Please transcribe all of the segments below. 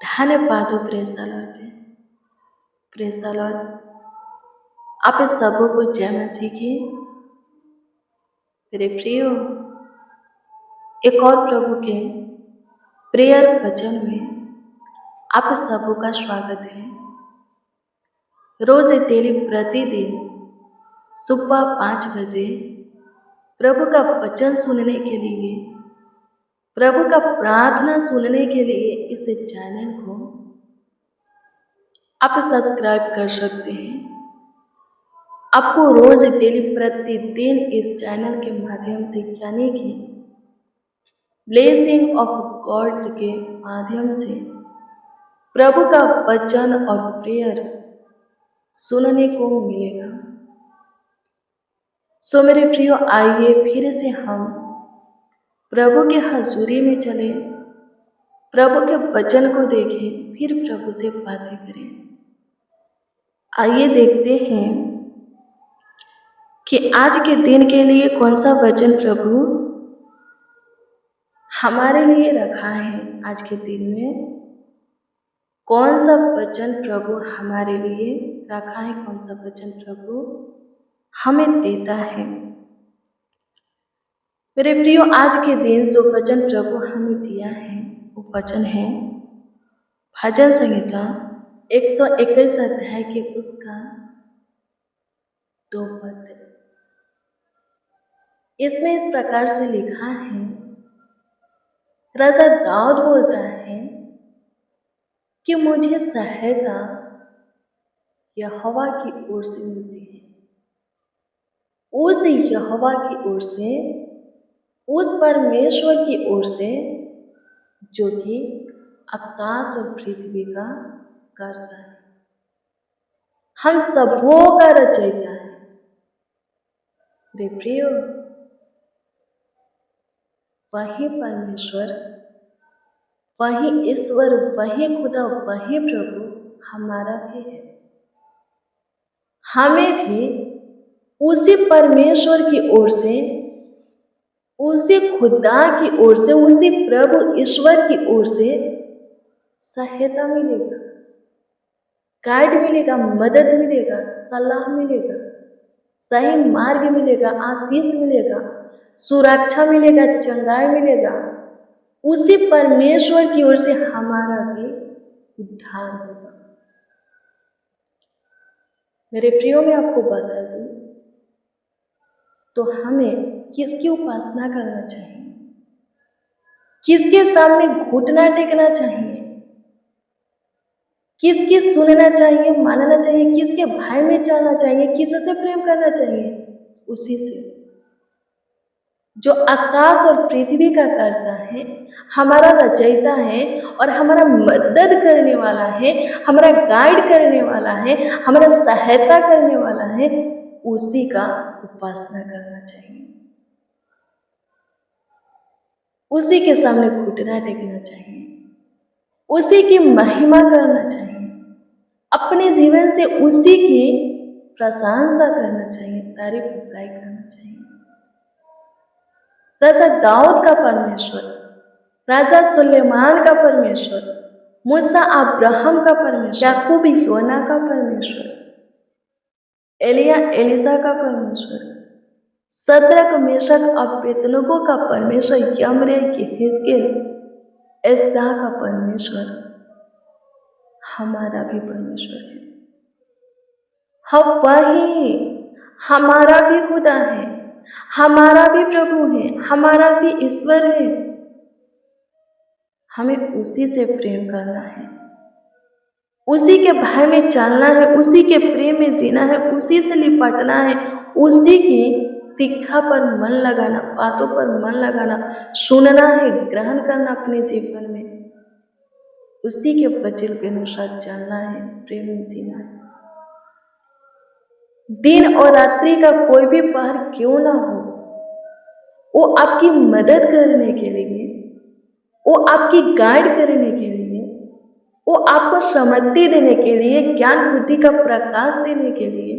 धन्यवाद हो। Praise the Lord. Praise the Lord. आप इस सबों को जय मसीह की। मेरे प्रियो, एक और प्रभु के प्रेयर वचन में आप सबों का स्वागत है। रोज डेली प्रतिदिन सुबह 5 बजे प्रभु का वचन सुनने के लिए, प्रभु का प्रार्थना सुनने के लिए इस चैनल को आप सब्सक्राइब कर सकते हैं। आपको रोज डेली प्रतिदिन इस चैनल के माध्यम से यानी कि ब्लेसिंग ऑफ गॉड के माध्यम से प्रभु का वचन और प्रेयर सुनने को मिलेगा। सो मेरे प्रियो, आइए फिर से हम प्रभु के हजूरी में चले, प्रभु के वचन को देखें, फिर प्रभु से बातें करें। आइए देखते हैं कि आज के दिन के लिए कौन सा वचन प्रभु हमारे लिए रखा है। आज के दिन में कौन सा वचन प्रभु हमारे लिए रखा है, कौन सा वचन प्रभु हमें देता है। मेरे प्रियो, आज के दिन जो वचन प्रभु हमें दिया है वो वचन है भजन संहिता 121 अध्याय के उसका 2 पद। इसमें इस प्रकार से लिखा है, राजा दाऊद बोलता है कि मुझे सहायता यहोवा की ओर से मिलती है। उस यहोवा की ओर से, उस परमेश्वर की ओर से जो कि आकाश और पृथ्वी का करता है, हम सबों का रचयिता है। रे प्रियो, वही परमेश्वर, वही ईश्वर, वही खुदा, वही प्रभु हमारा भी है। हमें भी उसी परमेश्वर की ओर से, उसी खुदा की ओर से, उसी प्रभु ईश्वर की ओर से सहायता मिलेगा, गाइड मिलेगा, मदद मिलेगा, सलाह मिलेगा, सही मार्ग मिलेगा, आशीष मिलेगा, सुरक्षा मिलेगा, चंगाई मिलेगा। उसी परमेश्वर की ओर से हमारा भी उद्धार होगा। मेरे प्रियो, मैं आपको बता दूं तो हमें किसकी उपासना करना चाहिए, किसके सामने घुटना टेकना चाहिए, किसकी सुनना चाहिए, मानना चाहिए, किसके भय में चलना चाहिए, किससे प्रेम करना चाहिए? उसी से जो आकाश और पृथ्वी का करता है, हमारा रचयिता है और हमारा मदद करने वाला है, हमारा गाइड करने वाला है, हमारा सहायता करने वाला है। उसी का उपासना करना चाहिए, उसी के सामने घुटना टेकना चाहिए, उसी की महिमा करना चाहिए, अपने जीवन से उसी की प्रशंसा करना चाहिए, तारीफ बड़ाई करना चाहिए। राजा दाऊद का परमेश्वर, राजा सुलेमान का परमेश्वर, मूसा अब्राहम का परमेश्वर, याकूब योना का परमेश्वर, एलिया एलिसा का परमेश्वर, सद्रक मेशक अबेदनगो का परमेश्वर, यम्रे यहेजकेल एस्रा का परमेश्वर हमारा भी परमेश्वर है। हम वही हमारा भी खुदा है, हमारा भी प्रभु है, हमारा भी ईश्वर है। हमें उसी से प्रेम करना है, उसी के भय में चलना है, उसी के प्रेम में जीना है, उसी से लिपटना है, उसी की शिक्षा पर मन लगाना, बातों पर मन लगाना, सुनना है, ग्रहण करना अपने जीवन में, उसी के वचन के अनुसार चलना है, प्रेम में जीना है। दिन और रात्रि का कोई भी पहर क्यों ना हो, वो आपकी मदद करने के लिए, वो आपकी गाइड करने के लिए, वो आपको समझती देने के लिए, ज्ञान बुद्धि का प्रकाश देने के लिए,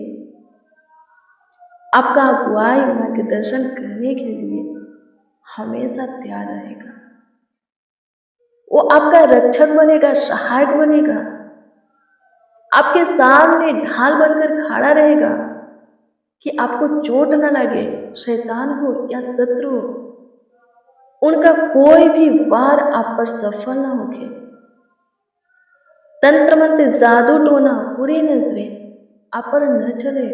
आपका अगुवाई मार्गदर्शन करने के लिए हमेशा तैयार रहेगा। वो आपका रक्षक बनेगा, सहायक बनेगा, आपके सामने ढाल बनकर खड़ा रहेगा कि आपको चोट न लगे। शैतान हो या शत्रु हो, उनका कोई भी वार आप पर सफल ना होके। तंत्र मंत्र, जादू टोना, बुरी नजरें आप पर न चले।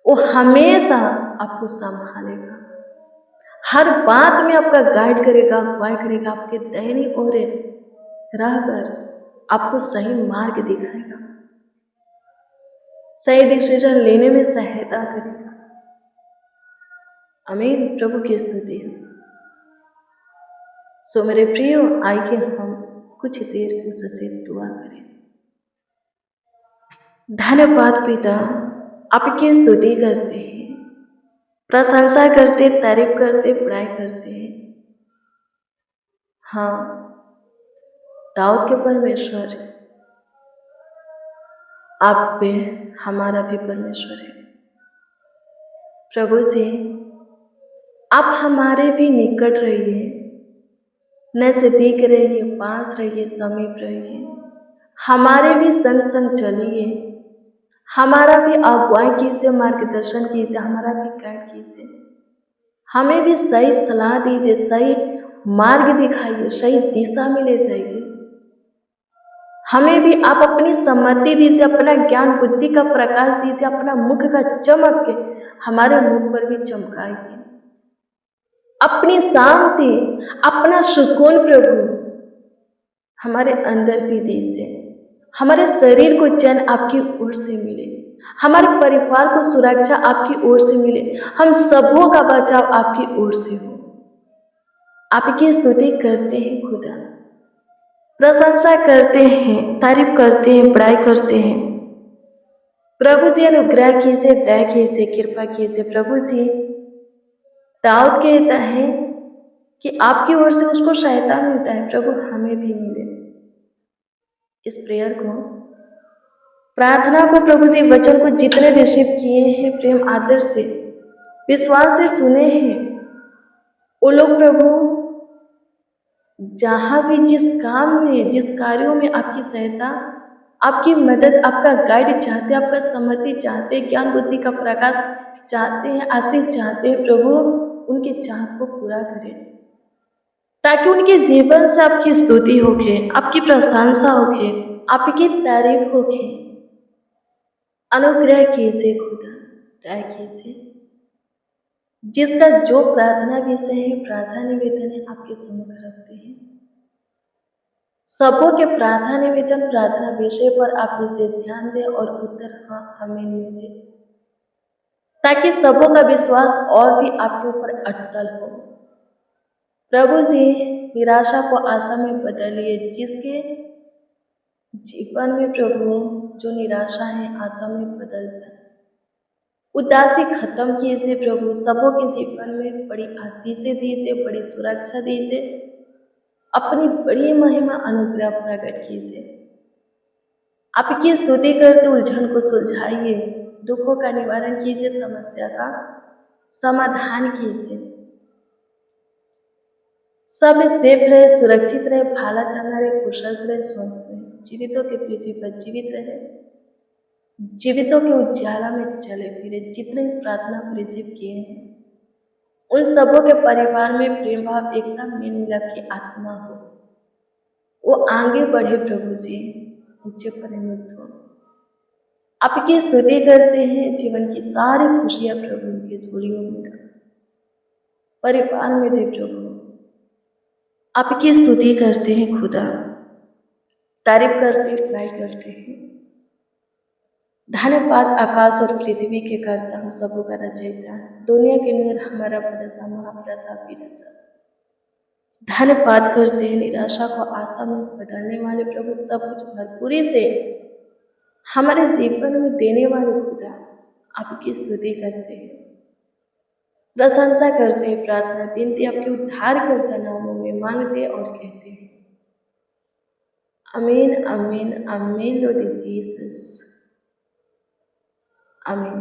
वो हमेशा आपको संभालेगा, हर बात में आपका गाइड करेगा, अगुवाई करेगा, आपके दाहिनी ओर रहकर आपको सही मार्ग दिखाएगा, सही डिसीजन लेने में सहायता करेगा। आमीन। प्रभु की स्तुति हो। सो मेरे प्रियो, आइए हम कुछ देर उससे दुआ करें। धन्यवाद पिता, आपकी स्तुति करते हैं, प्रशंसा करते, तारीफ करते, बड़ाई करते हैं। हाँ, दाऊद के परमेश्वर आप पे हमारा भी परमेश्वर है। प्रभु से आप हमारे भी निकट रहिए, नजदीक रहिए, पास रहिए, समीप रहिए, हमारे भी संग संग चलिए, हमारा भी अगुवाई कीजिए, मार्गदर्शन कीजिए, हमारा भी गाइड कीजिए, हमें भी सही सलाह दीजिए, सही मार्ग दिखाइए, सही दिशा में ले जाइए। हमें भी आप अपनी सम्मति दीजिए, अपना ज्ञान बुद्धि का प्रकाश दीजिए, अपना मुख का चमक के हमारे मुख पर भी चमकाइए, अपनी शांति, अपना सुकून प्रभु हमारे अंदर भी दीजिए। हमारे शरीर को चैन आपकी ओर से मिले, हमारे परिवार को सुरक्षा आपकी ओर से मिले, हम सबों का बचाव आपकी ओर से हो। आपकी स्तुति करते हैं खुदा, प्रशंसा करते हैं, तारीफ करते हैं, बड़ाई करते हैं। प्रभु जी अनुग्रह कीजिए, दया कीजिए, कृपा कीजिए। प्रभु जी, दाऊद कहता है कि आपकी ओर से उसको सहायता मिलता है, प्रभु हमें भी मिले। इस प्रेयर को, प्रार्थना को प्रभु जी, वचन को जितने रिसीव किए हैं प्रेम आदर से, विश्वास से सुने हैं, वो लोग प्रभु जहाँ भी जिस काम में, जिस कार्यों में आपकी सहायता, आपकी मदद, आपका गाइड चाहते, आपका सम्मति चाहते, ज्ञान बुद्धि का प्रकाश चाहते हैं, आशीष चाहते हैं, प्रभु उनके चाहत को पूरा करें, ताकि उनके जीवन से आपकी स्तुति होके, आपकी प्रशंसा होके, आपकी तारीफ होके। अनुग्रह कीजिए खुदा, दया कीजिए। जिसका जो प्रार्थना विषय है, प्रार्थना निवेदन है, आपके सम्मुख रखते हैं। सबों के प्रार्थना निवेदन, प्रार्थना विषय पर आप विशेष ध्यान दें और उत्तर हाँ हमें मिले, ताकि सबों का विश्वास और भी आपके ऊपर अटल हो। प्रभु जी, निराशा को आशा में बदलिए। जिसके जीवन में प्रभु जो निराशा है, आशा में बदल जाए। उदासी खत्म कीजिए प्रभु, सबों के जीवन में बड़ी आशीषें दीजिए, बड़ी सुरक्षा दीजिए, अपनी बड़ी महिमा अनुग्रह प्रकट कीजिए। आपकी स्तुति करते उलझन को सुलझाइए, दुखों का निवारण कीजिए, समस्या का समाधान कीजिए। सब सेफ रहे, सुरक्षित रहे, भाला चलना रहे, कुशल रहे, स्वस्थ रहे, जीवितों के पृथ्वी पर जीवित रहे, जीवितों के उजाला में चले फिरे। जितने इस प्रार्थना को रिसीव किए हैं, उन सबों के परिवार में प्रेम भाव, एकता, मेल मिलाप की आत्मा हो, वो आगे बढ़े प्रभु जी, ऊंचे परिणत हो। आपकी स्तुति करते हैं, जीवन की सारी खुशियां प्रभु उनकी झोलियों में रख, परिवार में दे प्रभु। आपकी स्तुति करते हैं खुदा, तारीफ करते, बड़ाई करते हैं। धन्यवाद आकाश और पृथ्वी के कर्ता, हम सबों का रचयिता, दुनिया के नूर हमारा भरोसा, महाप्रतापी राजा। धन्यवाद करते हैं, निराशा को आशा में बदलने वाले प्रभु, सब कुछ भरपूरी से हमारे जीवन में देने वाले खुदा, आपकी स्तुति करते हैं, प्रशंसा करते हैं, प्रार्थना विनती आपके उद्धार करता नामों में मांगते और कहते हैं आमीन, आमीन, आमीन, लॉर्ड जीसस, आमीन।